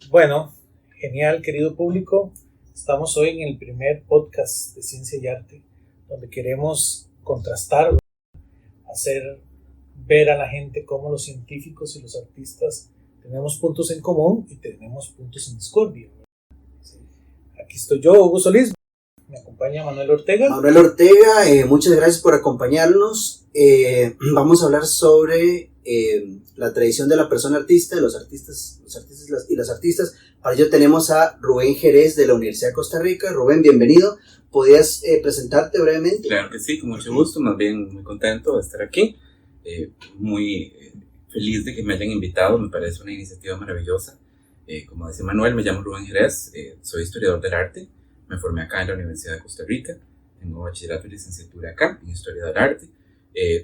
Bueno, genial, querido público. Estamos hoy en el primer podcast de Ciencia y Arte, donde queremos contrastar, hacer ver a la gente cómo los científicos y los artistas tenemos puntos en común y tenemos puntos en discordia. Aquí estoy yo, Hugo Solís. Me acompaña Manuel Ortega. Muchas gracias por acompañarnos. Vamos a hablar sobre la tradición de la persona artista, de los artistas y las artistas. Para ello tenemos a Rubén Jerez de la Universidad de Costa Rica. Rubén, bienvenido. ¿Podrías presentarte brevemente? Claro que sí, con mucho gusto, más bien muy contento de estar aquí. Muy feliz de que me hayan invitado, me parece una iniciativa maravillosa. Como decía Manuel, me llamo Rubén Jerez, soy historiador del arte. Me formé acá en la Universidad de Costa Rica, tengo bachillerato y licenciatura acá en Historia del Arte.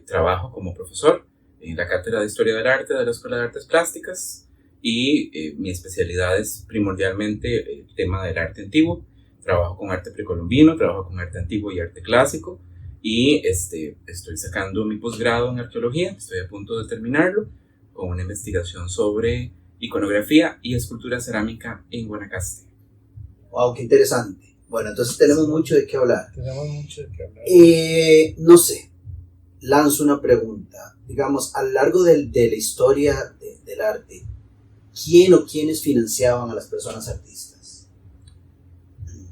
Trabajo como profesor en la Cátedra de Historia del Arte de la Escuela de Artes Plásticas y mi especialidad es primordialmente el tema del arte antiguo. Trabajo con arte precolombino, trabajo con arte antiguo y arte clásico y estoy sacando mi posgrado en arqueología, estoy a punto de terminarlo, con una investigación sobre iconografía y escultura cerámica en Guanacaste. ¡Wow, qué interesante! Bueno, entonces tenemos mucho de qué hablar. Tenemos No sé, lanzo una pregunta. Digamos, a lo largo de la historia del arte, ¿quién o quiénes financiaban a las personas artistas?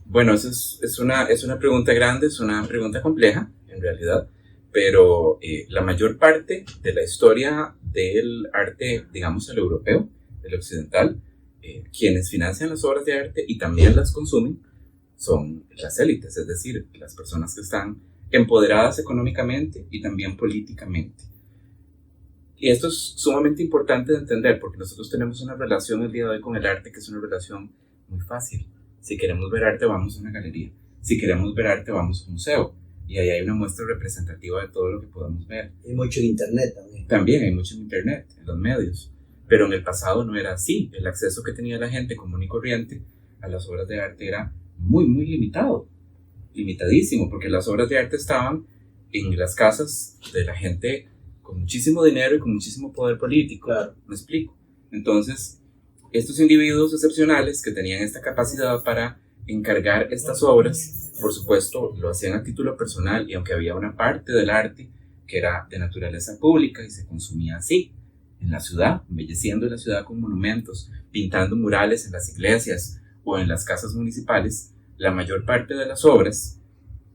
Bueno, eso es una pregunta grande, es una pregunta compleja, en realidad, pero la mayor parte de la historia del arte, digamos, el europeo, el occidental, quienes financian las obras de arte y también las consumen son las élites, es decir, las personas que están empoderadas económicamente y también políticamente. Y esto es sumamente importante de entender porque nosotros tenemos una relación el día de hoy con el arte que es una relación muy fácil. Si queremos ver arte, vamos a una galería. Si queremos ver arte, vamos a un museo. Y ahí hay una muestra representativa de todo lo que podemos ver. Hay mucho en internet también. También hay mucho en internet, en los medios. Pero en el pasado no era así. El acceso que tenía la gente común y corriente a las obras de arte era muy, muy limitado. Limitadísimo, porque las obras de arte estaban en las casas de la gente con muchísimo dinero y con muchísimo poder político. Claro. ¿Me explico? Entonces, estos individuos excepcionales que tenían esta capacidad para encargar estas obras, por supuesto, lo hacían a título personal y aunque había una parte del arte que era de naturaleza pública y se consumía así, en la ciudad, embelleciendo la ciudad con monumentos, pintando murales en las iglesias o en las casas municipales, la mayor parte de las obras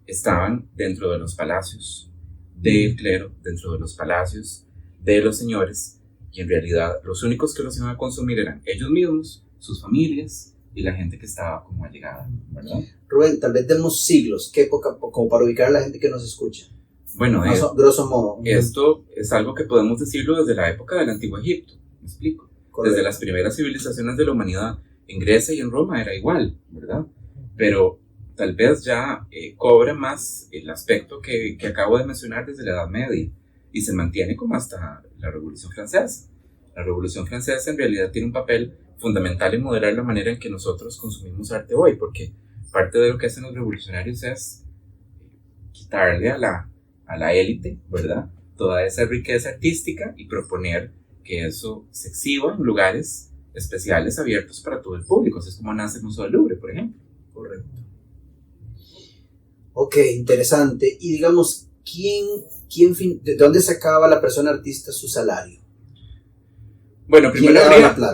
estaban dentro de los palacios del clero, dentro de los palacios de los señores, y en realidad los únicos que los iban a consumir eran ellos mismos, sus familias y la gente que estaba como allegada, ¿verdad? Rubén, tal vez demos siglos, ¿qué época, como para ubicar a la gente que nos escucha? Bueno, grosso modo. Esto es algo que podemos decirlo desde la época del Antiguo Egipto, ¿me explico? Correcto. Desde las primeras civilizaciones de la humanidad, en Grecia y en Roma era igual, ¿verdad? Pero tal vez ya cobra más el aspecto que acabo de mencionar desde la Edad Media y se mantiene como hasta la Revolución Francesa. La Revolución Francesa en realidad tiene un papel fundamental en modelar la manera en que nosotros consumimos arte hoy, porque parte de lo que hacen los revolucionarios es quitarle a la élite, ¿verdad?, toda esa riqueza artística y proponer que eso se exhiba en lugares especiales abiertos para todo el público. Así es como nace el Museo del Louvre, por ejemplo. Correcto. Ok, interesante. Y digamos, ¿de dónde sacaba la persona artista su salario? Bueno, primero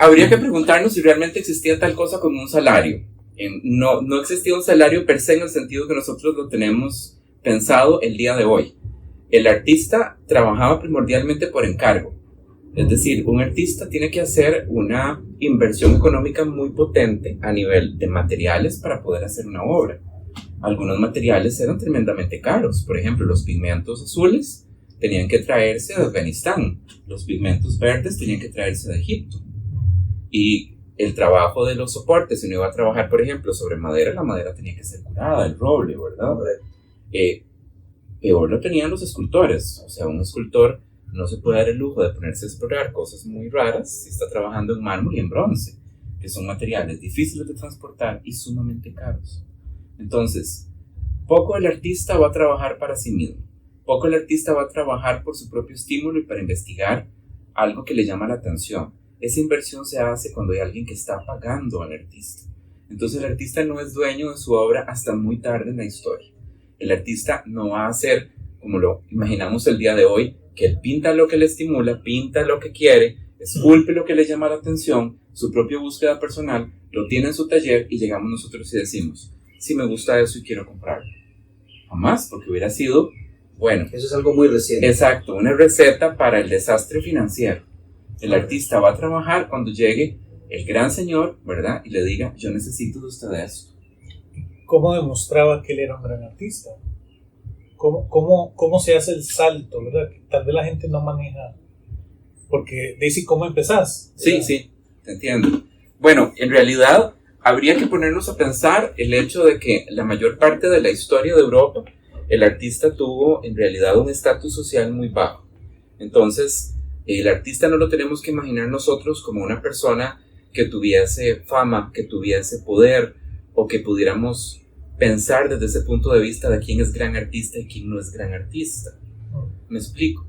habría que preguntarnos si realmente existía tal cosa como un salario. No existía un salario per se en el sentido que nosotros lo tenemos pensado el día de hoy. El artista trabajaba primordialmente por encargo. Es decir, un artista tiene que hacer una inversión económica muy potente a nivel de materiales para poder hacer una obra. Algunos materiales eran tremendamente caros. Por ejemplo, los pigmentos azules tenían que traerse de Afganistán. Los pigmentos verdes tenían que traerse de Egipto. Y el trabajo de los soportes, si uno iba a trabajar, por ejemplo, sobre madera, la madera tenía que ser curada, el roble, ¿verdad? Peor lo tenían los escultores. O sea, un escultor no se puede dar el lujo de ponerse a explorar cosas muy raras si está trabajando en mármol y en bronce, que son materiales difíciles de transportar y sumamente caros. Entonces, poco el artista va a trabajar para sí mismo, poco el artista va a trabajar por su propio estímulo y para investigar algo que le llama la atención. esa inversión se hace cuando hay alguien que está pagando al artista. Entonces el artista no es dueño de su obra hasta muy tarde en la historia. El artista no va a hacer como lo imaginamos el día de hoy, que él pinta lo que le estimula, pinta lo que quiere, esculpe lo que le llama la atención, su propia búsqueda personal, lo tiene en su taller y llegamos nosotros y decimos, sí me gusta eso y quiero comprarlo. Jamás, porque hubiera sido, bueno. Eso es algo muy reciente. Exacto, una receta para el desastre financiero. El artista va a trabajar cuando llegue el gran señor, ¿verdad? Y le diga, yo necesito de usted esto. ¿Cómo demostraba que él era un gran artista? ¿Cómo se hace el salto, verdad? Que tal vez la gente no maneja. Porque dice, ¿cómo empezás? Sí, sí, te entiendo. Bueno, en realidad habría que ponernos a pensar el hecho de que la mayor parte de la historia de Europa, el artista tuvo en realidad un estatus social muy bajo. Entonces, el artista no lo tenemos que imaginar nosotros como una persona que tuviese fama, que tuviese poder, o que pudiéramos pensar desde ese punto de vista de quién es gran artista y quién no es gran artista. ¿Me explico?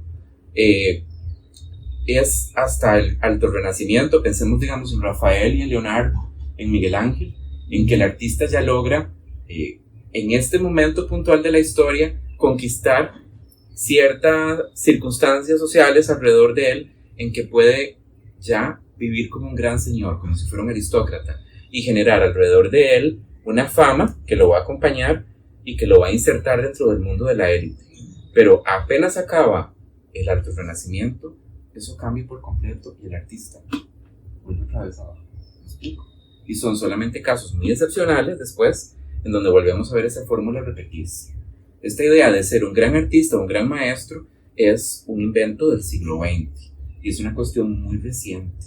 Es hasta el Alto Renacimiento, pensemos digamos en Rafael y en Leonardo, en Miguel Ángel, en que el artista ya logra, en este momento puntual de la historia, conquistar ciertas circunstancias sociales alrededor de él, en que puede ya vivir como un gran señor, como si fuera un aristócrata, y generar alrededor de él una fama que lo va a acompañar y que lo va a insertar dentro del mundo de la élite. Pero apenas acaba el Alto Renacimiento, eso cambia por completo y el artista vuelve otra vez abajo. ¿Me explico? Y son solamente casos muy excepcionales después en donde volvemos a ver esa fórmula repetirse. Esta idea de ser un gran artista o un gran maestro es un invento del siglo XX y es una cuestión muy reciente.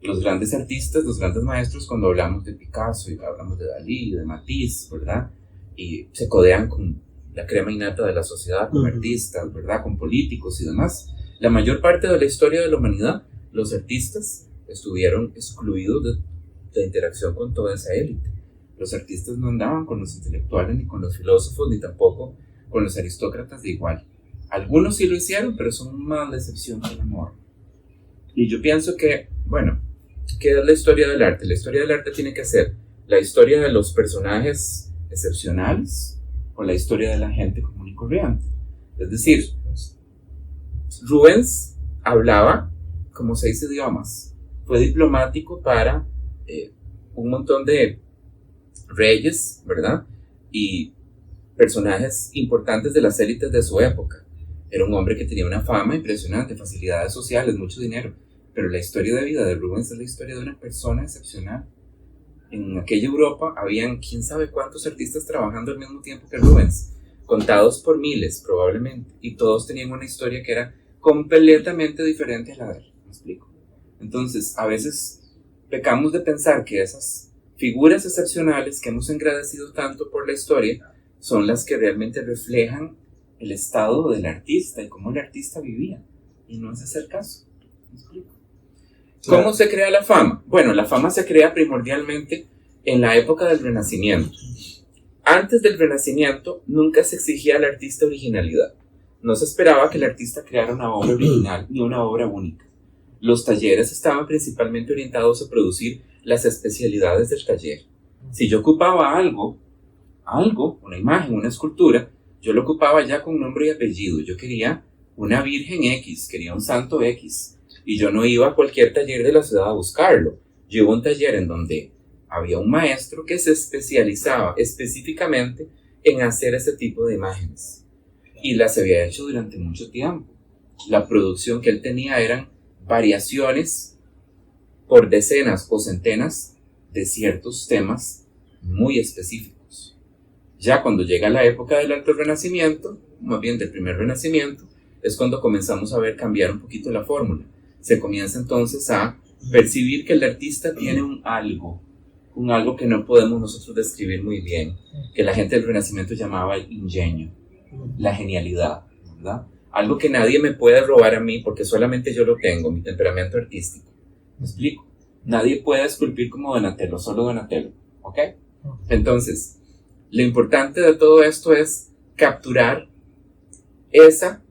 Los grandes artistas, los grandes maestros, cuando hablamos de Picasso y hablamos de Dalí, de Matisse, ¿verdad? Y se codean con la crema innata de la sociedad, con artistas, ¿verdad? Con políticos y demás. La mayor parte de la historia de la humanidad, los artistas estuvieron excluidos de interacción con toda esa élite. Los artistas no andaban con los intelectuales, ni con los filósofos, ni tampoco con los aristócratas de igual. Algunos sí lo hicieron, pero son más la excepción que la norma. Y yo pienso que, bueno, ¿qué es la historia del arte? La historia del arte tiene que ser la historia de los personajes excepcionales o la historia de la gente común y corriente. Es decir, Rubens hablaba como 6 idiomas. Fue diplomático para un montón de reyes, ¿verdad? Y personajes importantes de las élites de su época. Era un hombre que tenía una fama impresionante, facilidades sociales, mucho dinero. Pero la historia de vida de Rubens es la historia de una persona excepcional. En aquella Europa habían quién sabe cuántos artistas trabajando al mismo tiempo que Rubens, contados por miles probablemente, y todos tenían una historia que era completamente diferente a la de él. ¿Me explico? Entonces, a veces pecamos de pensar que esas figuras excepcionales que hemos engrandecido tanto por la historia son las que realmente reflejan el estado del artista y cómo el artista vivía, y no es ese el caso. ¿Me explico? ¿Cómo se crea la fama? Bueno, la fama se crea primordialmente en la época del Renacimiento. Antes del Renacimiento nunca se exigía al artista originalidad. No se esperaba que el artista creara una obra original ni una obra única. Los talleres estaban principalmente orientados a producir las especialidades del taller. Si yo ocupaba algo, una imagen, una escultura, yo lo ocupaba ya con nombre y apellido. Yo quería una Virgen X, quería un Santo X. Y yo no iba a cualquier taller de la ciudad a buscarlo. Yo iba a un taller en donde había un maestro que se especializaba específicamente en hacer ese tipo de imágenes. Y las había hecho durante mucho tiempo. La producción que él tenía eran variaciones por decenas o centenas de ciertos temas muy específicos. Ya cuando llega la época del Alto Renacimiento, más bien del Primer Renacimiento, es cuando comenzamos a ver cambiar un poquito la fórmula. Se comienza entonces a percibir que el artista tiene un algo que no podemos nosotros describir muy bien, que la gente del Renacimiento llamaba el ingenio, la genialidad, ¿verdad? Algo que nadie me puede robar a mí porque solamente yo lo tengo, mi temperamento artístico. ¿Me explico? Nadie puede esculpir como Donatello, solo Donatello, ¿ok? Entonces, lo importante de todo esto es capturar esa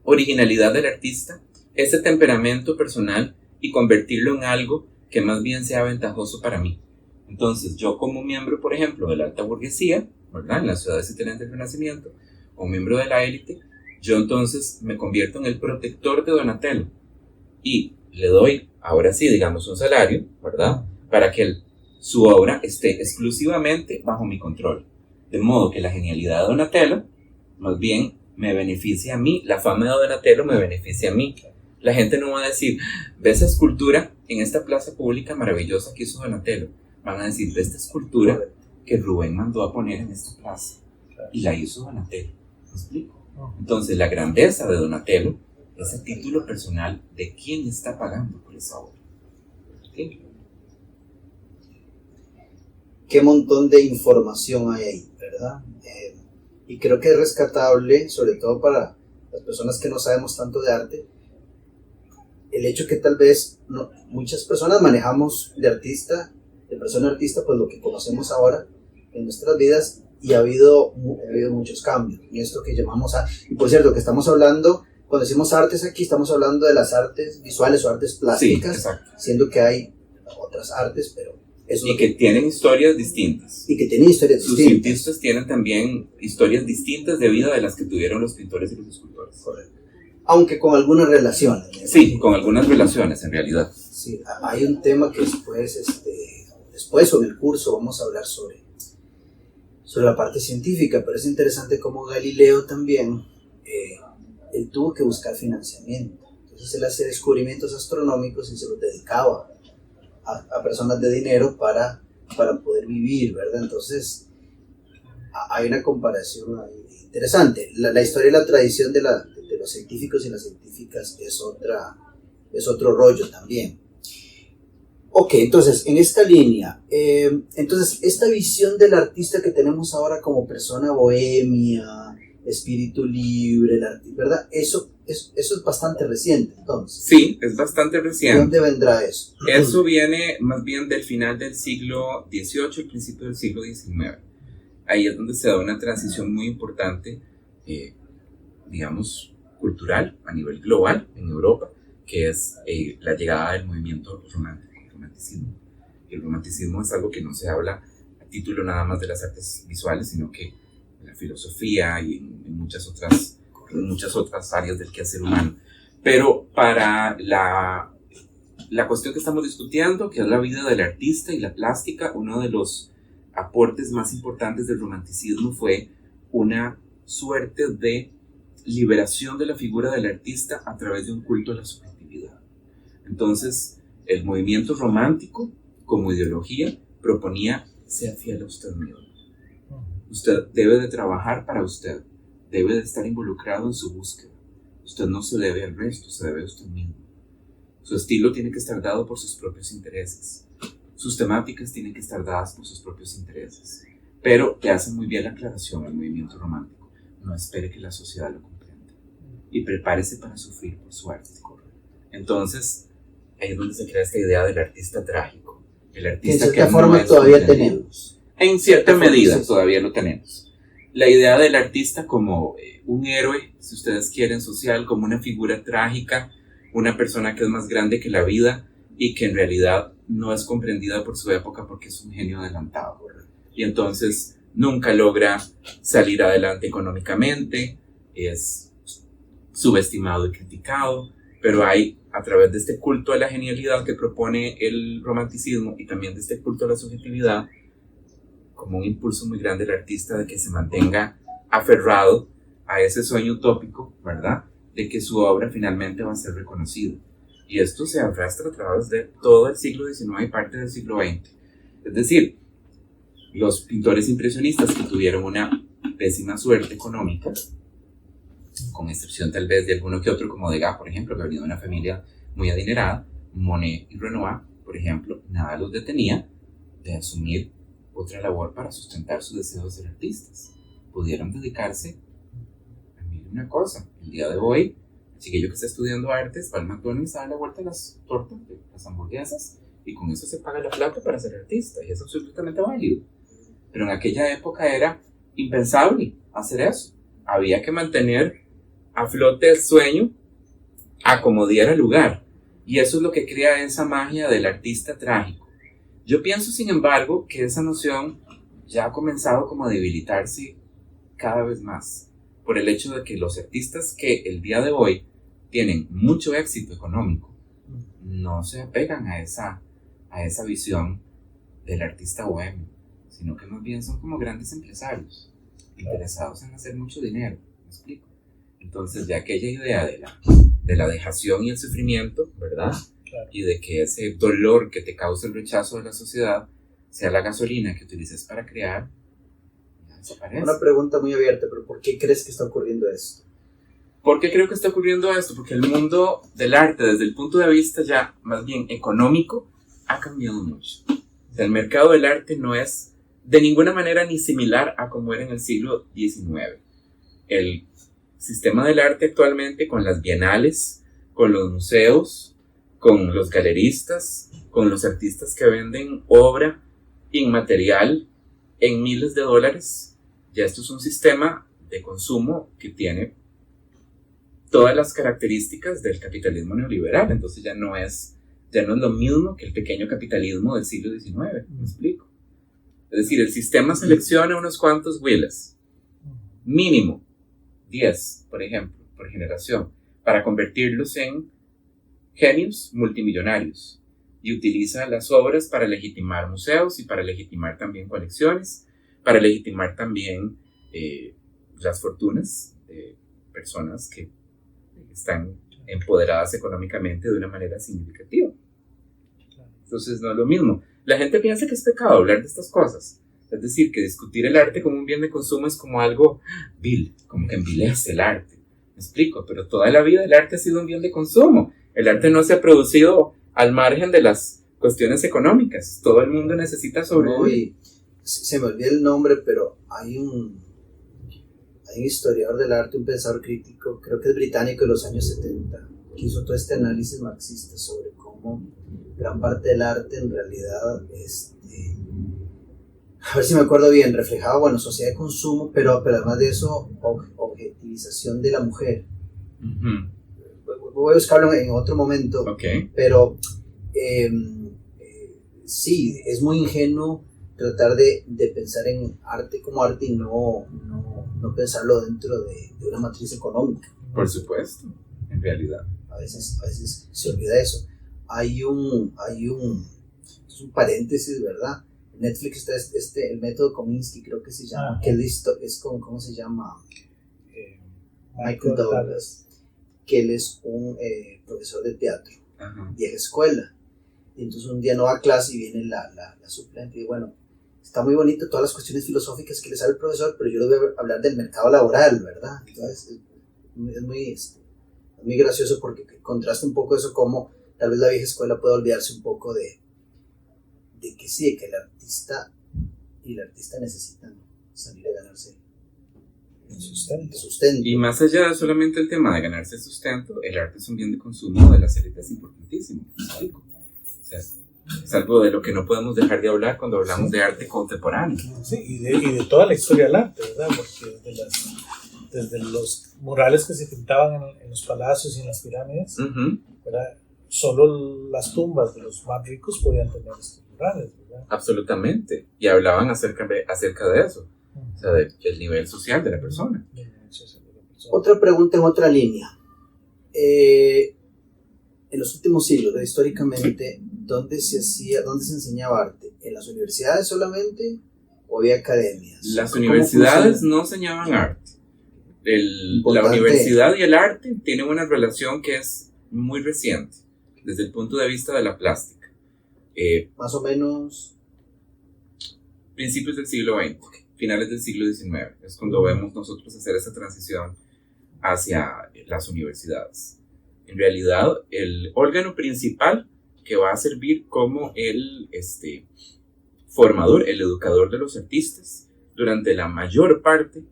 originalidad del artista, ese temperamento personal y convertirlo en algo que más bien sea ventajoso para mí. Entonces, yo como miembro, por ejemplo, de la alta burguesía, ¿verdad?, en las ciudades italianas del Renacimiento, o miembro de la élite, yo entonces me convierto en el protector de Donatello y le doy, ahora sí, digamos, un salario, ¿verdad?, para que su obra esté exclusivamente bajo mi control. De modo que la genialidad de Donatello, más bien, me beneficia a mí, la fama de Donatello me beneficia a mí. La gente no va a decir, ve esa escultura en esta plaza pública maravillosa que hizo Donatello. Van a decir, ve esta escultura que Rubén mandó a poner en esta plaza y la hizo Donatello. ¿Me explico? Entonces, la grandeza de Donatello es el título personal de quién está pagando por esa obra. ¿Sí? Qué montón de información hay ahí, ¿verdad? Y creo que es rescatable, sobre todo para las personas que no sabemos tanto de arte, el hecho que tal vez muchas personas manejamos de persona artista, pues lo que conocemos ahora en nuestras vidas, y ha habido muchos cambios en esto que llamamos y por cierto, que estamos hablando, cuando decimos artes aquí, estamos hablando de las artes visuales o artes plásticas, sí, siendo que hay otras artes, pero eso y que tienen historias distintas. Sus artistas tienen también historias distintas de vida de las que tuvieron los pintores y los escultores. Correcto. Aunque con algunas relaciones. Sí, con algunas relaciones en realidad. Sí, hay un tema que después en el curso vamos a hablar sobre la parte científica, pero es interesante cómo Galileo también, él tuvo que buscar financiamiento. Entonces él hacía descubrimientos astronómicos y se los dedicaba a personas de dinero para poder vivir, ¿verdad? Entonces hay una comparación ahí interesante. La historia y la tradición de los científicos y las científicas es otro rollo también. Ok, entonces, en esta línea, esta visión del artista que tenemos ahora como persona bohemia, espíritu libre, ¿verdad? Eso es bastante reciente, entonces. Sí, es bastante reciente. ¿De dónde vendrá eso? Eso viene más bien del final del siglo XVIII y principio del siglo XIX. Ahí es donde se da una transición muy importante, digamos, cultural a nivel global en Europa, que es la llegada del movimiento romántico, el romanticismo. El romanticismo es algo que no se habla a título nada más de las artes visuales, sino que en la filosofía y en muchas otras áreas del quehacer humano. Pero para la cuestión que estamos discutiendo, que es la vida del artista y la plástica, uno de los aportes más importantes del romanticismo fue una suerte de liberación de la figura del artista a través de un culto a la subjetividad. Entonces, el movimiento romántico, como ideología, proponía: sea fiel a usted mismo. Usted debe de trabajar para usted, debe de estar involucrado en su búsqueda. Usted no se debe al resto, se debe a usted mismo. Su estilo tiene que estar dado por sus propios intereses. Sus temáticas tienen que estar dadas por sus propios intereses. Pero te hace muy bien la aclaración al movimiento romántico. No espere que la sociedad lo comprenda. Y prepárese para sufrir por su arte. Entonces, ahí es donde se crea esta idea del artista trágico. El artista que de forma todavía tenemos. En cierta medida todavía lo tenemos. La idea del artista como un héroe, si ustedes quieren, social, como una figura trágica, una persona que es más grande que la vida y que en realidad no es comprendida por su época porque es un genio adelantado. Y entonces nunca logra salir adelante económicamente, es subestimado y criticado, pero hay, a través de este culto a la genialidad que propone el romanticismo y también de este culto a la subjetividad, como un impulso muy grande del artista de que se mantenga aferrado a ese sueño utópico, ¿verdad?, de que su obra finalmente va a ser reconocida. Y esto se arrastra a través de todo el siglo XIX y parte del siglo XX. Es decir, los pintores impresionistas que tuvieron una pésima suerte económica, con excepción tal vez de alguno que otro como Degas, por ejemplo, que venía de una familia muy adinerada, Monet y Renoir, por ejemplo, nada los detenía de asumir otra labor para sustentar sus deseos de ser artistas. Pudieron dedicarse a mil y una cosa. El día de hoy, el chiquillo que está estudiando artes va al McDonald's a dar la vuelta a las tortas, de las hamburguesas, y con eso se paga la plata para ser artista, y es absolutamente válido. Pero en aquella época era impensable hacer eso. Había que mantener a flote el sueño a como diera lugar. Y eso es lo que crea esa magia del artista trágico. Yo pienso, sin embargo, que esa noción ya ha comenzado como a debilitarse cada vez más por el hecho de que los artistas que el día de hoy tienen mucho éxito económico no se apegan a esa visión del artista bohemio, sino que más bien son como grandes empresarios interesados en hacer mucho dinero. ¿Me explico? Entonces ya aquella idea de la dejación y el sufrimiento, ¿verdad? Claro. Y de que ese dolor que te causa el rechazo de la sociedad sea la gasolina que utilices para crear, ya desaparece. Una pregunta muy abierta, pero ¿por qué crees que está ocurriendo esto? ¿Por qué creo que está ocurriendo esto? Porque el mundo del arte, desde el punto de vista ya más bien económico, ha cambiado mucho. O sea, el mercado del arte no es de ninguna manera ni similar a como era en el siglo XIX. El sistema del arte actualmente, con las bienales, con los museos, con los galeristas, con los artistas que venden obra inmaterial en miles de dólares, ya esto es un sistema de consumo que tiene todas las características del capitalismo neoliberal. Entonces ya no es lo mismo que el pequeño capitalismo del siglo XIX. ¿Me explico? Es decir, el sistema selecciona unos cuantos huilas, mínimo 10, por ejemplo, por generación, para convertirlos en genios multimillonarios, y utiliza las obras para legitimar museos y para legitimar también colecciones, para legitimar también las fortunas de personas que están empoderadas económicamente de una manera significativa. Entonces no es lo mismo. La gente piensa que es pecado hablar de estas cosas. Es decir, que discutir el arte como un bien de consumo es como algo vil, como que envilece el arte. Me explico, pero toda la vida el arte ha sido un bien de consumo. El arte no se ha producido al margen de las cuestiones económicas. Todo el mundo necesita sobrevivir. Se me olvida el nombre, pero hay un historiador del arte, un pensador crítico, creo que es británico, de los años 70, que hizo todo este análisis marxista sobre cómo gran parte del arte en realidad, a ver si me acuerdo bien, reflejaba, bueno, sociedad de consumo, pero además de eso, objetivización de la mujer. Uh-huh. Voy a buscarlo en otro momento, Okay. Pero sí, es muy ingenuo tratar de pensar en arte como arte y no pensarlo dentro de una matriz económica. Por supuesto, en realidad. A veces se olvida eso. Hay un paréntesis, ¿verdad? En Netflix está el método Kominsky, creo que se llama, que es con, ¿cómo se llama? Michael Douglas, que él es un profesor de teatro, vieja escuela. Y entonces un día no va a clase y viene la suplente y dice, bueno, está muy bonito todas las cuestiones filosóficas que le sabe el profesor, pero yo les voy a hablar del mercado laboral, ¿verdad? Entonces es muy gracioso porque contrasta un poco eso, como tal vez la vieja escuela puede olvidarse un poco de que sí, de que el artista y el artista necesitan salir a ganarse el sustento. Y más allá de solamente el tema de ganarse el sustento, el arte es un bien de consumo de las élites importantísimo. O sea, es algo de lo que no podemos dejar de hablar cuando hablamos de arte contemporáneo. Sí, y de toda la historia del arte, ¿verdad? Porque desde los murales que se pintaban en los palacios y en las pirámides, ¿verdad? Solo las tumbas de los más ricos podían tener estos murales, ¿verdad? Absolutamente. Y hablaban acerca de eso, o sea, del nivel social de la persona. Otra pregunta en otra línea. En los últimos siglos, históricamente, ¿dónde se enseñaba arte? ¿En las universidades solamente o había academias? Las universidades no enseñaban arte. La universidad y el arte tienen una relación que es muy reciente, desde el punto de vista de la plástica. Más o menos principios del siglo XX, finales del siglo XIX, es cuando vemos nosotros hacer esa transición hacia las universidades. En realidad, el órgano principal que va a servir como el formador, el educador de los artistas durante la mayor parte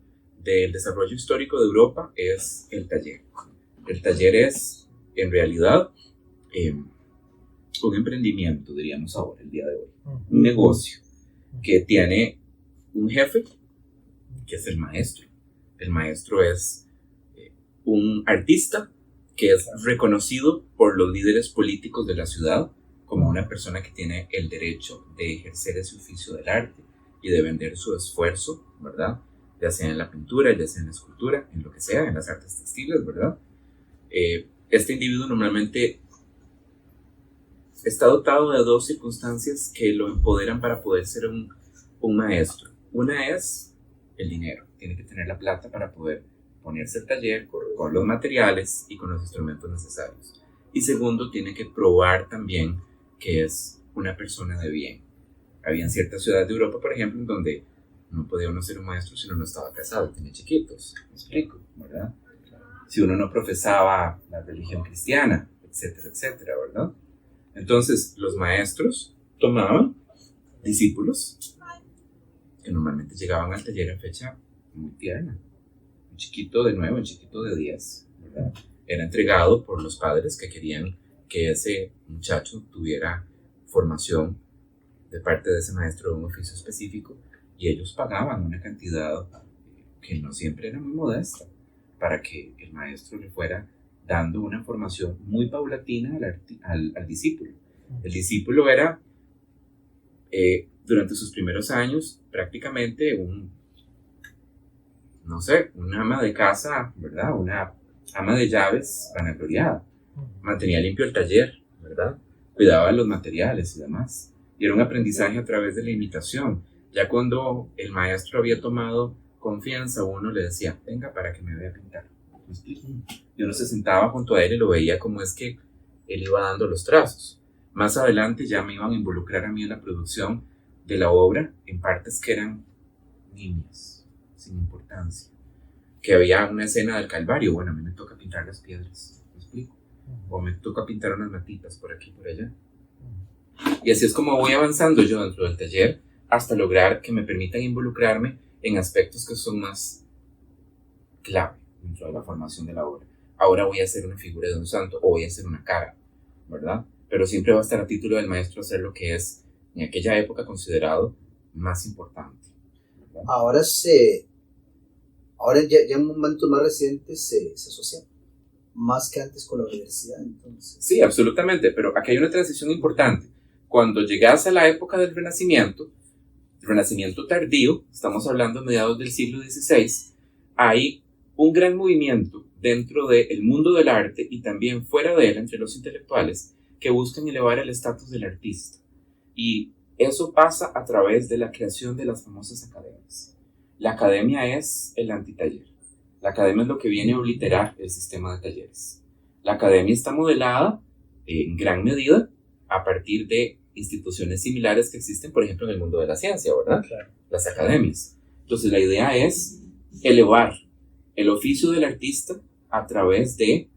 del desarrollo histórico de Europa es el taller. El taller es, en realidad, un emprendimiento, diríamos ahora, el día de hoy. Un negocio que tiene un jefe, que es el maestro. El maestro es un artista que es reconocido por los líderes políticos de la ciudad como una persona que tiene el derecho de ejercer ese oficio del arte y de vender su esfuerzo, ¿verdad? Ya sea en la pintura, ya sea en la escultura, en lo que sea, en las artes textiles, ¿verdad? Este individuo normalmente está dotado de dos circunstancias que lo empoderan para poder ser un maestro. Una es el dinero. Tiene que tener la plata para poder ponerse al taller con los materiales y con los instrumentos necesarios. Y segundo, tiene que probar también que es una persona de bien. Había en ciertas ciudades de Europa, por ejemplo, en donde no podía uno ser un maestro si uno no estaba casado, tenía chiquitos. ¿Me explico? ¿Verdad? Si uno no profesaba la religión cristiana, etcétera, etcétera, ¿verdad? Entonces, los maestros tomaban discípulos que normalmente llegaban al taller en fecha muy tierna. Un chiquito de 9, un chiquito de 10, ¿verdad? Era entregado por los padres que querían que ese muchacho tuviera formación de parte de ese maestro de un oficio específico, y ellos pagaban una cantidad que no siempre era muy modesta para que el maestro le fuera dando una formación muy paulatina al discípulo. El discípulo era, durante sus primeros años, prácticamente una ama de casa, ¿verdad? Una ama de llaves vanagloriada. Mantenía limpio el taller, ¿verdad? Cuidaba de los materiales y demás. Y era un aprendizaje a través de la imitación. Ya cuando el maestro había tomado confianza, uno le decía, venga para que me vea pintar. ¿Me explico? Y uno se sentaba junto a él y lo veía como es que él iba dando los trazos. Más adelante ya me iban a involucrar a mí en la producción de la obra en partes que eran niñas, sin importancia. Que había una escena del Calvario, bueno, a mí me toca pintar las piedras, ¿me explico? O me toca pintar unas matitas por aquí y por allá. Y así es como voy avanzando yo dentro del taller hasta lograr que me permitan involucrarme en aspectos que son más clave dentro de la formación de la obra. Ahora voy a hacer una figura de un santo o voy a hacer una cara, ¿verdad? Pero siempre va a estar a título del maestro hacer lo que es en aquella época considerado más importante, ¿verdad? Ahora ya en momentos más recientes se asocia más que antes con la universidad, entonces. Sí, absolutamente, pero aquí hay una transición importante. Cuando llegas a la época del Renacimiento tardío, estamos hablando de mediados del siglo XVI, hay un gran movimiento dentro del mundo del arte y también fuera de él, entre los intelectuales, que buscan elevar el estatus del artista. Y eso pasa a través de la creación de las famosas academias. La academia es el antitaller. La academia es lo que viene a obliterar el sistema de talleres. La academia está modelada en gran medida a partir de instituciones similares que existen, por ejemplo, en el mundo de la ciencia, ¿verdad? Claro. Las academias. Entonces, la idea es elevar el oficio del artista a través de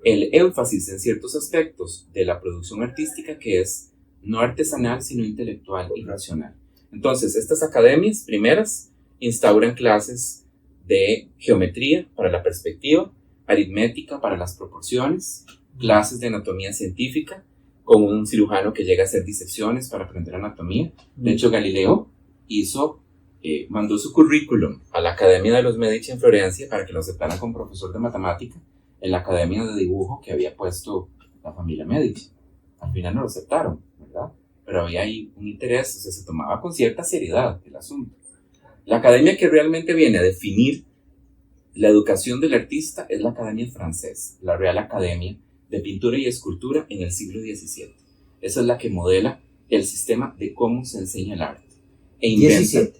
el énfasis en ciertos aspectos de la producción artística que es no artesanal, sino intelectual y racional. Entonces, estas academias primeras instauran clases de geometría para la perspectiva, aritmética para las proporciones, clases de anatomía científica, con un cirujano que llega a hacer disecciones para aprender anatomía. De hecho, Galileo mandó su currículum a la Academia de los Medici en Florencia para que lo aceptaran como profesor de matemática en la Academia de Dibujo que había puesto la familia Medici. Al final no lo aceptaron, ¿verdad? Pero había ahí un interés, o sea, se tomaba con cierta seriedad el asunto. La academia que realmente viene a definir la educación del artista es la Academia Francesa, la Real Academia de Pintura y Escultura en el siglo XVII. Esa es la que modela el sistema de cómo se enseña el arte. E inventa, 17.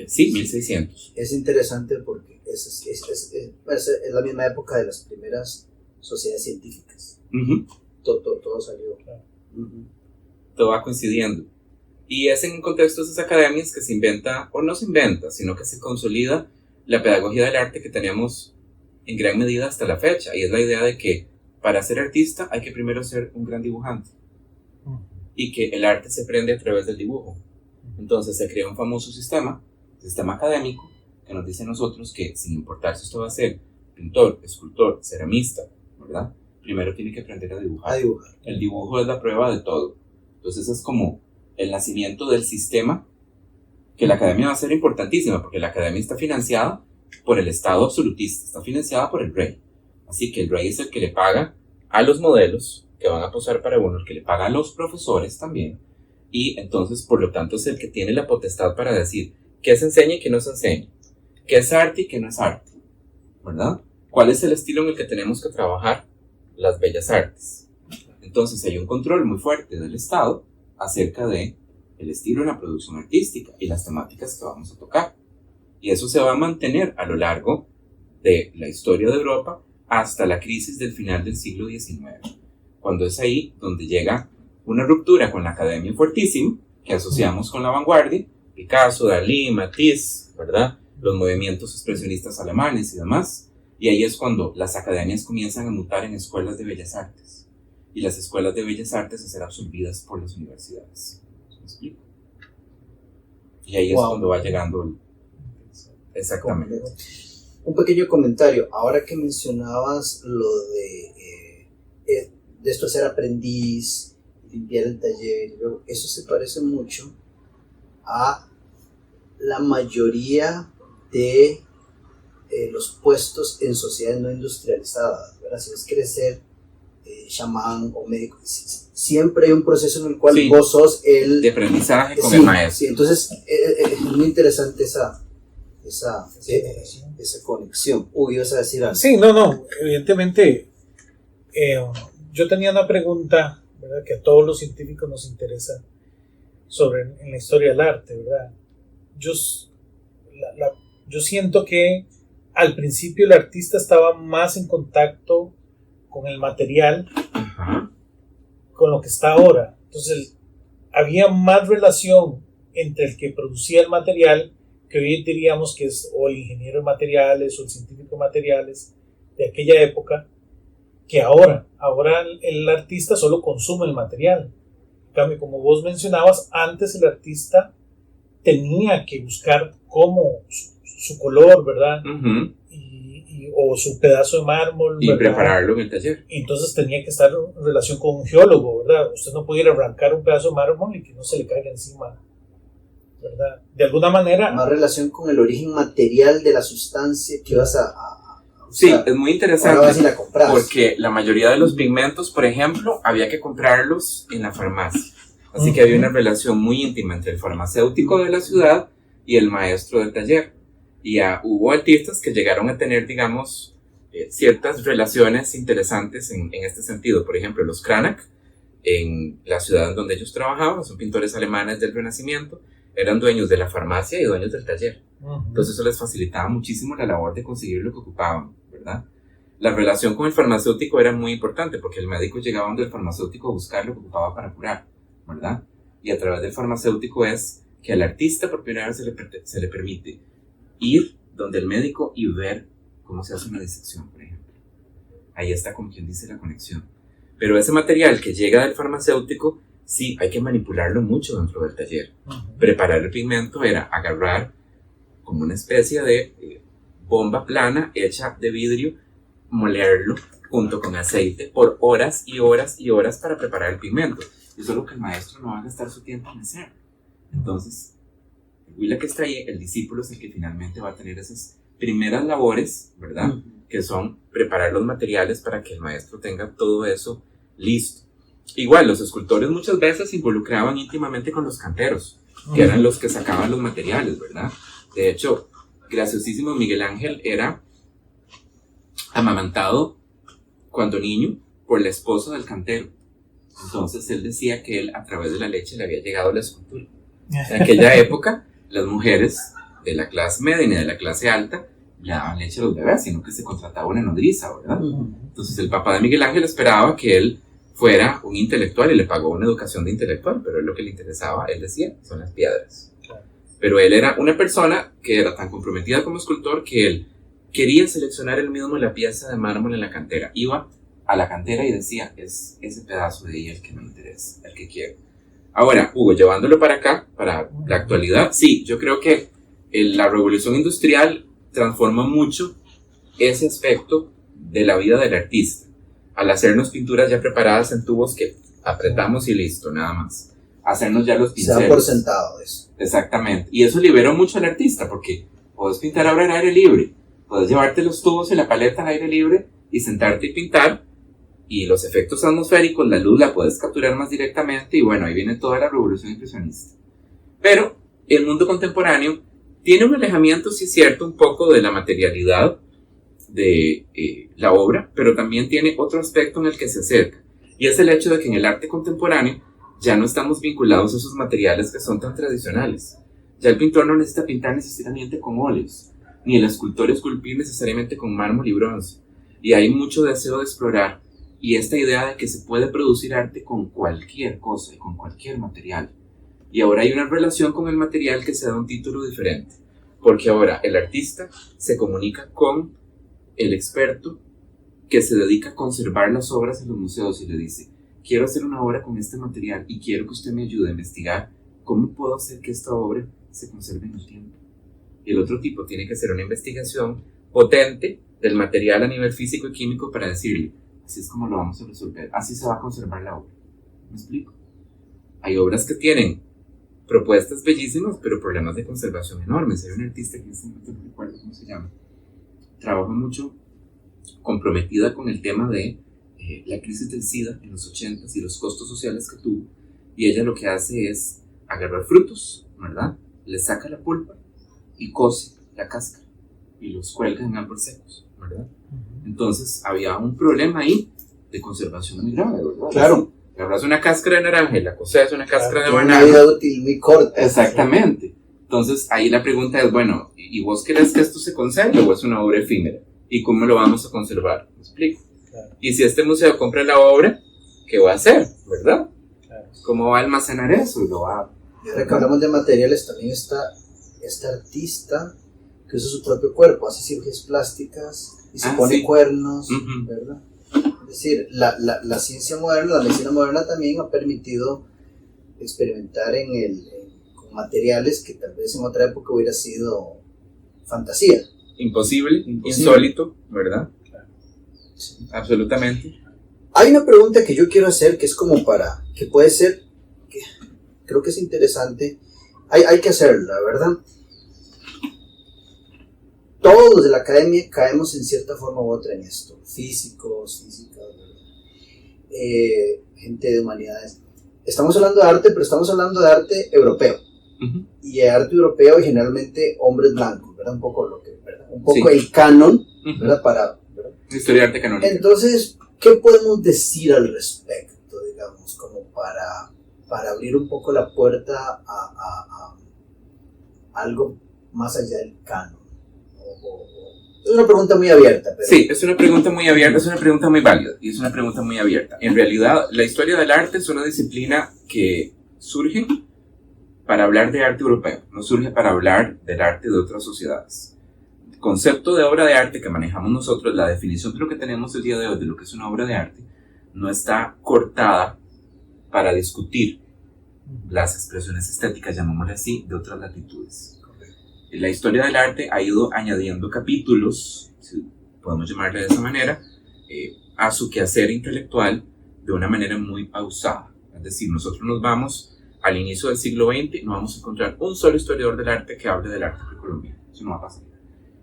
Sí, 1600. Es interesante porque es la misma época de las primeras sociedades científicas. Uh-huh. Todo salió. Claro. Uh-huh. Todo va coincidiendo. Y es en un contexto de esas academias que se inventa, o no se inventa, sino que se consolida la pedagogía del arte que tenemos en gran medida hasta la fecha. Y es la idea de que para ser artista hay que primero ser un gran dibujante. Y que el arte se aprende a través del dibujo. Entonces se crea un famoso sistema académico, que nos dice a nosotros que sin importar si usted va a ser pintor, escultor, ceramista, ¿verdad? Primero tiene que aprender a dibujar. A dibujar. El dibujo es la prueba de todo. Entonces es como el nacimiento del sistema, que la academia va a ser importantísima, porque la academia está financiada por el Estado absolutista, está financiada por el rey. Así que el rey es el que le paga a los modelos que van a posar para uno, el que le paga a los profesores también, y entonces por lo tanto es el que tiene la potestad para decir qué se enseña y qué no se enseña, qué es arte y qué no es arte, ¿verdad? ¿Cuál es el estilo en el que tenemos que trabajar las bellas artes? Entonces hay un control muy fuerte del Estado acerca de el estilo de la producción artística y las temáticas que vamos a tocar. Y eso se va a mantener a lo largo de la historia de Europa hasta la crisis del final del siglo XIX, cuando es ahí donde llega una ruptura con la academia fuertísima que asociamos con la vanguardia, Picasso, Dalí, Matisse, ¿verdad? Los movimientos expresionistas alemanes y demás, y ahí es cuando las academias comienzan a mutar en escuelas de bellas artes, y las escuelas de bellas artes a ser absorbidas por las universidades. ¿Me explico? Y ahí es cuando va llegando el... Exactamente. Un pequeño comentario, ahora que mencionabas lo de esto ser aprendiz, limpiar el taller, eso se parece mucho a la mayoría de los puestos en sociedades no industrializadas, ¿verdad? Si quieres ser chamán o médico, siempre hay un proceso en el cual vos sos el... de aprendizaje con el maestro. Sí, entonces es muy interesante esa conexión. Ibas a decir algo. Sí, no, evidentemente yo tenía una pregunta, ¿verdad?, que a todos los científicos nos interesa en la historia del arte, ¿verdad? Yo siento que al principio el artista estaba más en contacto con el material, con lo que está ahora. Entonces había más relación entre el que producía el material, que hoy diríamos que es o el ingeniero de materiales o el científico de materiales de aquella época, que ahora. Ahora el artista solo consume el material. En cambio, como vos mencionabas, antes el artista tenía que buscar cómo su color, ¿verdad? O su pedazo de mármol, y ¿verdad?, prepararlo en el taller. Entonces tenía que estar en relación con un geólogo, ¿verdad? Usted no pudiera arrancar un pedazo de mármol y que no se le caiga encima, ¿verdad? De alguna manera... Más relación con el origen material de la sustancia que vas a sí, es muy interesante. Ahora vas y la compras. Porque la mayoría de los pigmentos, por ejemplo, había que comprarlos en la farmacia. Así que había una relación muy íntima entre el farmacéutico de la ciudad y el maestro del taller. Y hubo artistas que llegaron a tener, digamos, ciertas relaciones interesantes en este sentido. Por ejemplo, los Cranach, en la ciudad donde ellos trabajaban, son pintores alemanes del Renacimiento, eran dueños de la farmacia y dueños del taller. Entonces eso les facilitaba muchísimo la labor de conseguir lo que ocupaban, ¿verdad? La relación con el farmacéutico era muy importante porque el médico llegaba donde el farmacéutico a buscar lo que ocupaba para curar, ¿verdad? Y a través del farmacéutico es que al artista por primera vez se le permite ir donde el médico y ver cómo se hace una disección, por ejemplo. Ahí está, como quien dice, la conexión. Pero ese material que llega del farmacéutico, sí, hay que manipularlo mucho dentro del taller. Preparar el pigmento era agarrar como una especie de bomba plana hecha de vidrio, molerlo junto con aceite por horas y horas y horas para preparar el pigmento. Eso es lo que el maestro no va a gastar su tiempo en hacer. Entonces, el huila que está ahí, el discípulo es el que finalmente va a tener esas primeras labores, ¿verdad? Que son preparar los materiales para que el maestro tenga todo eso listo. Igual, los escultores muchas veces se involucraban íntimamente con los canteros, que eran los que sacaban los materiales, ¿verdad? De hecho, graciosísimo, Miguel Ángel era amamantado cuando niño por la esposa del cantero. Entonces él decía que él a través de la leche le había llegado la escultura. En aquella época, las mujeres de la clase media y de la clase alta le daban leche a los bebés, sino que se contrataba una nodriza, ¿verdad? Entonces el papá de Miguel Ángel esperaba que él fuera un intelectual y le pagó una educación de intelectual, pero lo que le interesaba, él decía, son las piedras. Pero él era una persona que era tan comprometida como escultor que él quería seleccionar él mismo la pieza de mármol en la cantera. Iba a la cantera y decía, es ese pedazo de ahí el que me interesa, el que quiero. Ahora, Hugo, llevándolo para acá, para la actualidad, sí, yo creo que la revolución industrial transforma mucho ese aspecto de la vida del artista. Al hacernos pinturas ya preparadas en tubos que apretamos y listo, nada más. Hacernos ya los pinceles. Se da por sentado eso. Exactamente. Y eso liberó mucho al artista, porque puedes pintar ahora en aire libre. Puedes llevarte los tubos y la paleta al aire libre y sentarte y pintar, y los efectos atmosféricos, la luz la puedes capturar más directamente, y bueno, ahí viene toda la revolución impresionista. Pero el mundo contemporáneo tiene un alejamiento, sí es cierto, un poco de la materialidad de la obra, pero también tiene otro aspecto en el que se acerca, y es el hecho de que en el arte contemporáneo ya no estamos vinculados a esos materiales que son tan tradicionales. Ya el pintor no necesita pintar necesariamente con óleos, ni el escultor esculpir necesariamente con mármol y bronce, y hay mucho deseo de explorar, y esta idea de que se puede producir arte con cualquier cosa y con cualquier material. Y ahora hay una relación con el material que se da un título diferente, porque ahora el artista se comunica con el experto que se dedica a conservar las obras en los museos y le dice: quiero hacer una obra con este material y quiero que usted me ayude a investigar cómo puedo hacer que esta obra se conserve en el tiempo. Y el otro tipo tiene que hacer una investigación potente del material a nivel físico y químico para decirle: así es como lo vamos a resolver, así se va a conservar la obra. ¿Me explico? Hay obras que tienen propuestas bellísimas, pero problemas de conservación enormes. Hay un artista que no recuerdo cómo se llama, trabaja mucho comprometida con el tema de la crisis del SIDA en los 80s y los costos sociales que tuvo, y ella lo que hace es agarrar frutos, ¿verdad? Le saca la pulpa y cose la cáscara y los cuelga en árboles secos, ¿verdad? Entonces había un problema ahí de conservación muy grave, ¿verdad? Claro. Agarras una cáscara de naranja y la coces una cáscara de Una banana. vida útil muy corta. Exactamente. Entonces ahí la pregunta es, bueno, ¿y vos querés que esto se conserve o es una obra efímera? ¿Y cómo lo vamos a conservar? ¿Me explico? Claro. Y si este museo compra la obra, ¿qué va a hacer? ¿Verdad? Claro. ¿Cómo va a almacenar eso? Lo va Y ahora que hablamos de materiales, también está este artista que usa su propio cuerpo, hace cirugías plásticas y se pone sí. cuernos, Ujú. ¿verdad? Es decir, la ciencia moderna, la medicina moderna también ha permitido experimentar con materiales que tal vez en otra época hubiera sido fantasía. imposible, Imposible. insólito, ¿verdad? Claro. Sí. Absolutamente. Hay una pregunta que yo quiero hacer que es como que puede ser, que creo que es interesante, hay que hacerla, ¿verdad? Todos de la academia caemos en cierta forma u otra en esto, físicos, físicas, gente de humanidades. Estamos hablando de arte, pero estamos hablando de arte europeo. Uh-huh. Y arte europeo y generalmente hombres blancos, ¿verdad? Un poco Sí. el canon, Uh-huh. ¿verdad? ¿Verdad? Historia de arte canónica. Entonces, ¿qué podemos decir al respecto, digamos, como para abrir un poco la puerta a algo más allá del canon? Es una pregunta muy abierta. Pero... Sí, es una pregunta muy abierta, es una pregunta muy válida y es una pregunta muy abierta. En realidad, la historia del arte es una disciplina que surge para hablar de arte europeo, no surge para hablar del arte de otras sociedades. El concepto de obra de arte que manejamos nosotros, la definición de lo que tenemos el día de hoy de lo que es una obra de arte, no está cortada para discutir las expresiones estéticas, llamémosle así, de otras latitudes. La historia del arte ha ido añadiendo capítulos, si podemos llamarle de esa manera, a su quehacer intelectual de una manera muy pausada. Es decir, nosotros nos vamos al inicio del siglo XX, no vamos a encontrar un solo historiador del arte que hable del arte precolombino. Eso no va a pasar.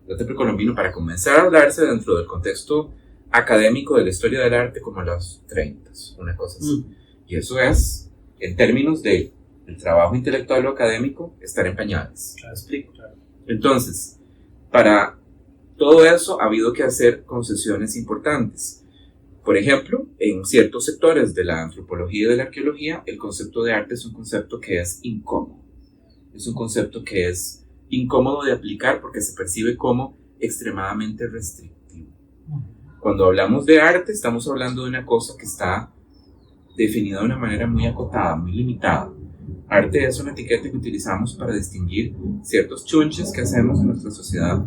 El arte precolombino, para comenzar a hablarse dentro del contexto académico de la historia del arte, como a los 30, una cosa así. Y eso es, en términos de el trabajo intelectual o académico, estar en pañales. Claro. ¿Me explico? Claro. Entonces, para todo eso ha habido que hacer concesiones importantes. Por ejemplo, en ciertos sectores de la antropología y de la arqueología, el concepto de arte es un concepto que es incómodo. Es un concepto que es incómodo de aplicar porque se percibe como extremadamente restrictivo. Cuando hablamos de arte, estamos hablando de una cosa que está definida de una manera muy acotada, muy limitada. Arte es una etiqueta que utilizamos para distinguir ciertos chunches que hacemos en nuestra sociedad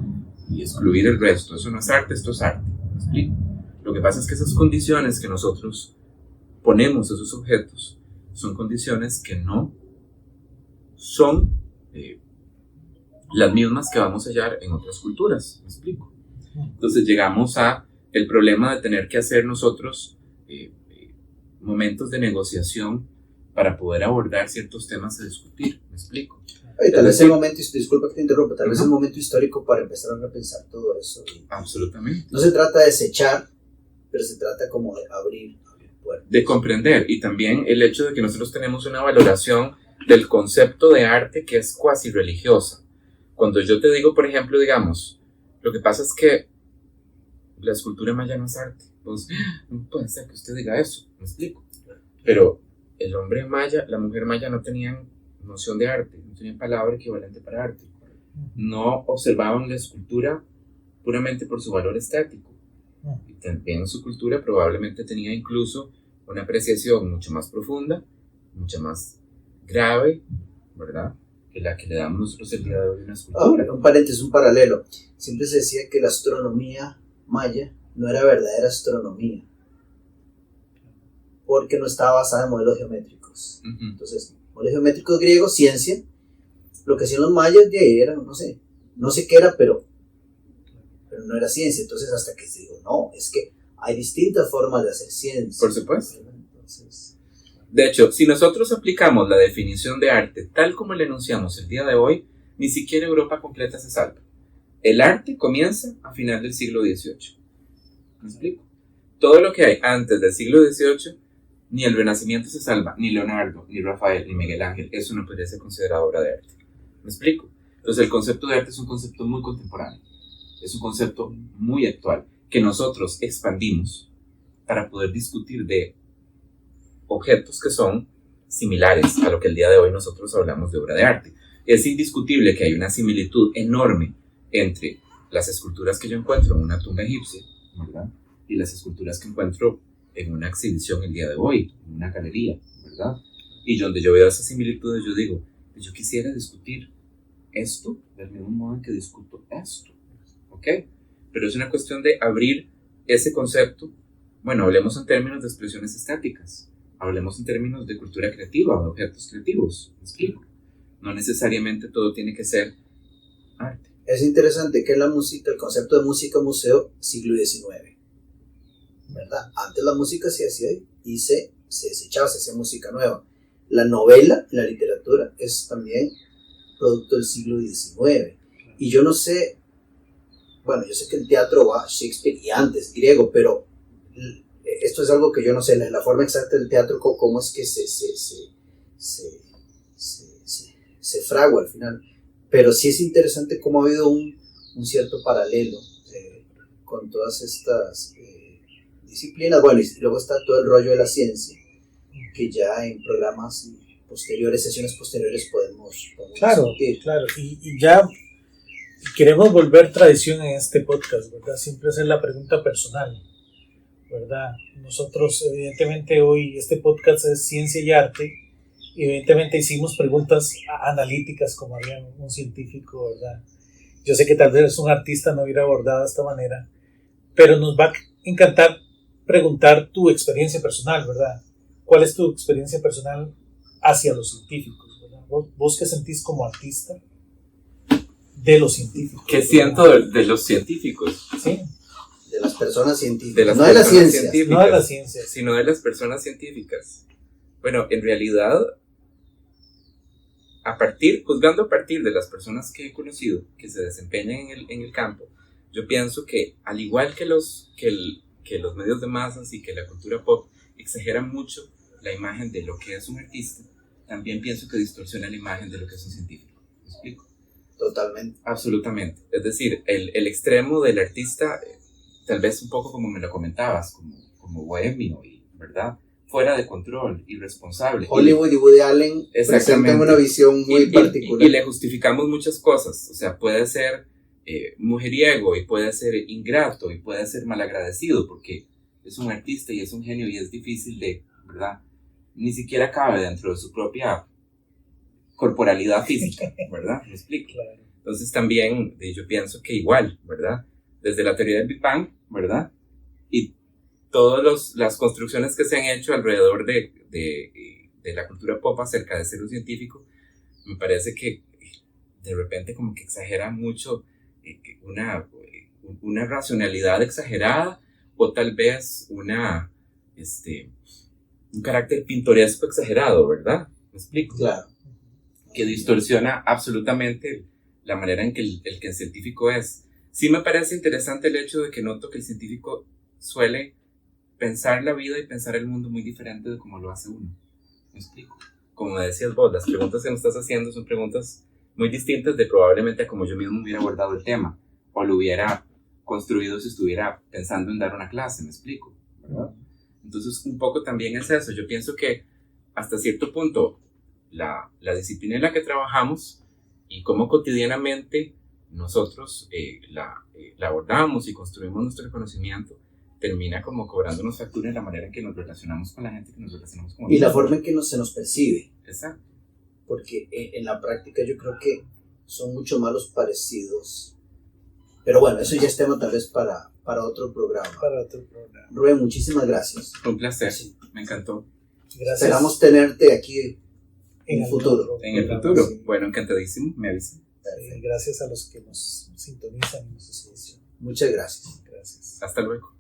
y excluir el resto. Eso no es arte, esto es arte. ¿Me explico? Lo que pasa es que esas condiciones que nosotros ponemos a esos objetos son condiciones que no son las mismas que vamos a hallar en otras culturas. ¿Me explico? Entonces llegamos a el problema de tener que hacer nosotros momentos de negociación para poder abordar ciertos temas a discutir. ¿Me explico? Tal vez el momento, disculpa que te interrumpa, tal vez el momento histórico para empezar a repensar todo eso. Absolutamente. No se trata de desechar pero se trata como de abrir puertas. De comprender, y también el hecho de que nosotros tenemos una valoración del concepto de arte que es cuasi religiosa. Cuando yo te digo, por ejemplo, digamos, lo que pasa es que la escultura maya no es arte. Pues, no puede ser que usted diga eso, me explico. Pero el hombre maya, la mujer maya no tenían noción de arte, no tenían palabra equivalente para arte. No observaban la escultura puramente por su valor estético. Y también su cultura probablemente tenía incluso una apreciación mucho más profunda, mucho más grave, ¿verdad?, que la que le damos nosotros el día de hoy a una escultura. Un paréntesis, un paralelo. Siempre se decía que la astronomía maya no era verdadera astronomía, porque no estaba basada en modelos geométricos. Entonces, modelos geométricos griegos, ciencia, lo que hacían los mayas de ahí era, no sé qué era, pero no era ciencia. Entonces, hasta que se dijo, no, es que hay distintas formas de hacer ciencia. Por supuesto. Entonces, de hecho, si nosotros aplicamos la definición de arte tal como la enunciamos el día de hoy, ni siquiera Europa completa se salva. El arte comienza a final del siglo XVIII. ¿Me explico? Todo lo que hay antes del siglo XVIII, ni el Renacimiento se salva, ni Leonardo, ni Rafael, ni Miguel Ángel. Eso no podría ser considerado obra de arte. ¿Me explico? Entonces el concepto de arte es un concepto muy contemporáneo. Es un concepto muy actual que nosotros expandimos para poder discutir de objetos que son similares a lo que el día de hoy nosotros hablamos de obra de arte. Es indiscutible que hay una similitud enorme entre las esculturas que yo encuentro en una tumba egipcia, ¿verdad?, y las esculturas que encuentro en una exhibición el día de hoy, en una galería, ¿verdad? Y donde yo veo esas similitudes, yo digo, yo quisiera discutir esto del mismo modo en que discuto esto, ¿ok? Pero es una cuestión de abrir ese concepto. Bueno, hablemos en términos de expresiones estéticas, hablemos en términos de cultura creativa, de objetos creativos, ¿me explico? No necesariamente todo tiene que ser arte. Es interesante que la música, el concepto de música museo, siglo XIX, ¿verdad? Antes la música se hacía y se desechaba, se hacía música nueva. La novela, la literatura, es también producto del siglo XIX. Y yo no sé, bueno, yo sé que el teatro va Shakespeare y antes, griego, pero esto es algo que yo no sé, la forma exacta del teatro, cómo es que se fragua al final. Pero sí es interesante cómo ha habido un cierto paralelo con todas estas disciplinas. Bueno, y luego está todo el rollo de la ciencia, que ya en programas posteriores, sesiones posteriores podemos discutir. Claro, y ya queremos volver tradición en este podcast, ¿verdad? Siempre hacer la pregunta personal, ¿verdad? Nosotros, evidentemente, hoy este podcast es ciencia y arte. Evidentemente hicimos preguntas analíticas como haría un científico, ¿verdad? Yo sé que tal vez un artista no hubiera abordado de esta manera, pero nos va a encantar preguntar tu experiencia personal, ¿verdad? ¿Cuál es tu experiencia personal hacia los científicos, ¿verdad? ¿Vos qué sentís como artista de los científicos? ¿Qué siento de los científicos? Sí. De las personas científicas, no de la ciencia. No de la ciencia, sino de las personas científicas. Bueno, en realidad, juzgando a partir de las personas que he conocido que se desempeñan en el campo, yo pienso que al igual que los medios de masas y que la cultura pop exageran mucho la imagen de lo que es un artista, también pienso que distorsiona la imagen de lo que es un científico. ¿Me explico? Totalmente. Absolutamente. Es decir, el extremo del artista, tal vez un poco como me lo comentabas, como bohemio, ¿verdad?, fuera de control, irresponsable. Hollywood y Woody Allen presentan una visión muy particular. Y le justificamos muchas cosas. O sea, puede ser mujeriego, y puede ser ingrato, y puede ser malagradecido, porque es un artista y es un genio y es difícil de, ¿verdad?, ni siquiera cabe dentro de su propia corporalidad física, ¿verdad? ¿Me explico? Claro. Entonces también yo pienso que igual, ¿verdad? Desde la teoría del Big Bang, ¿verdad? Y todas las construcciones que se han hecho alrededor de la cultura pop acerca de ser un científico, me parece que de repente como que exageran mucho una racionalidad exagerada, o tal vez un carácter pintoresco exagerado, ¿verdad? ¿Me explico? Claro. Que distorsiona absolutamente la manera en que el científico es. Sí me parece interesante el hecho de que noto que el científico suele pensar la vida y pensar el mundo muy diferente de como lo hace uno. ¿Me explico? Como decías vos, las preguntas que me estás haciendo son preguntas muy distintas de probablemente a como yo mismo hubiera abordado el tema o lo hubiera construido si estuviera pensando en dar una clase, ¿me explico? ¿Verdad? Entonces, un poco también es eso. Yo pienso que hasta cierto punto la disciplina en la que trabajamos y cómo cotidianamente nosotros la abordamos y construimos nuestro conocimiento termina como cobrándonos factura en la manera en que nos relacionamos con la gente, que nos relacionamos con y la forma en que se nos percibe. Exacto. Porque en la práctica yo creo que son mucho más los parecidos. Pero bueno, eso ya es tema tal vez para otro programa. Rubén, muchísimas gracias. Un placer, Sí. Me encantó. Gracias. Esperamos tenerte aquí en el futuro. En el futuro. Sí. Bueno, encantadísimo, me avisan. Gracias a los que nos sintonizan y nos escuchan. Muchas gracias. Gracias. Hasta luego.